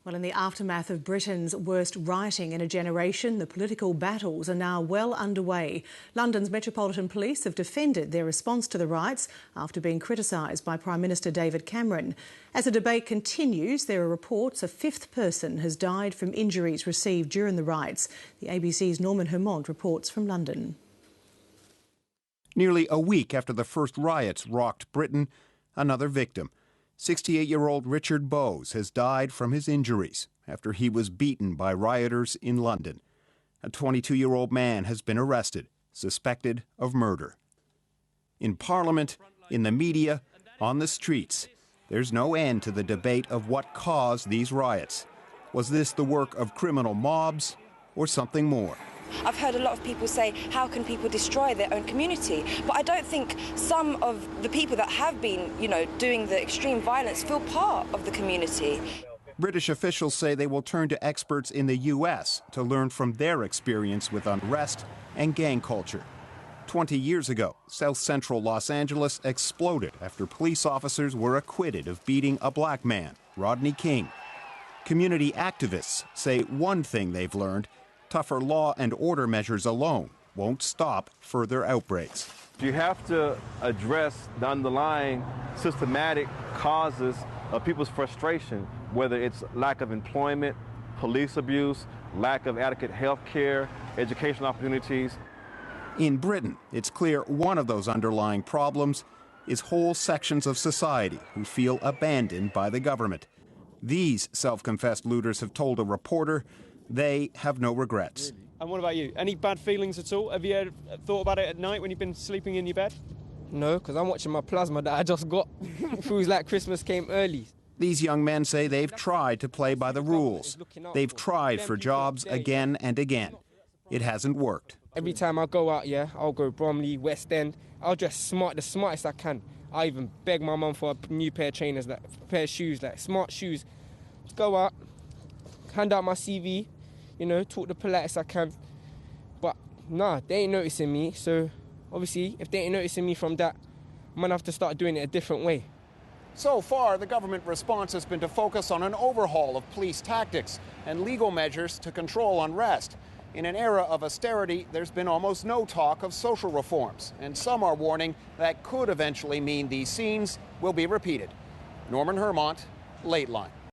Well, in the aftermath of Britain's worst rioting in a generation, the political battles are now well underway. London's Metropolitan Police have defended their response to the riots after being criticised by Prime Minister David Cameron. As the debate continues, there are reports a fifth person has died from injuries received during the riots. The ABC's Norman Hermont reports from London. Nearly a week after the first riots rocked Britain, another victim. 68-year-old Richard Bowes has died from his injuries after he was beaten by rioters in London. A 22-year-old man has been arrested, suspected of murder. In Parliament, in the media, on the streets, there's no end to the debate of what caused these riots. Was this the work of criminal mobs or something more? I've heard a lot of people say, how can people destroy their own community? But I don't think some of the people that have been, doing the extreme violence feel part of the community. British officials say they will turn to experts in the U.S. to learn from their experience with unrest and gang culture. 20 years ago, South Central Los Angeles exploded after police officers were acquitted of beating a black man, Rodney King. Community activists say one thing they've learned: tougher law and order measures alone won't stop further outbreaks. You have to address the underlying systematic causes of people's frustration, whether it's lack of employment, police abuse, lack of adequate health care, education opportunities. In Britain, it's clear one of those underlying problems is whole sections of society who feel abandoned by the government. These self-confessed looters have told a reporter they have no regrets. And what about you? Any bad feelings at all? Have you ever thought about it at night when you've been sleeping in your bed? No, because I'm watching my plasma that I just got. Feels like Christmas came early. These young men say they've tried to play by the rules. They've tried for jobs again and again. It hasn't worked. Every time I go out, I'll go Bromley, West End. I'll dress the smartest I can. I even beg my mum for a new pair of trainers, a pair of shoes, smart shoes. Just go out, hand out my CV, talk the politest I can. But nah, they ain't noticing me. So obviously, if they ain't noticing me from that, I'm gonna have to start doing it a different way. So far, the government response has been to focus on an overhaul of police tactics and legal measures to control unrest. In an era of austerity, there's been almost no talk of social reforms, and some are warning that could eventually mean these scenes will be repeated. Norman Hermont, Late Line.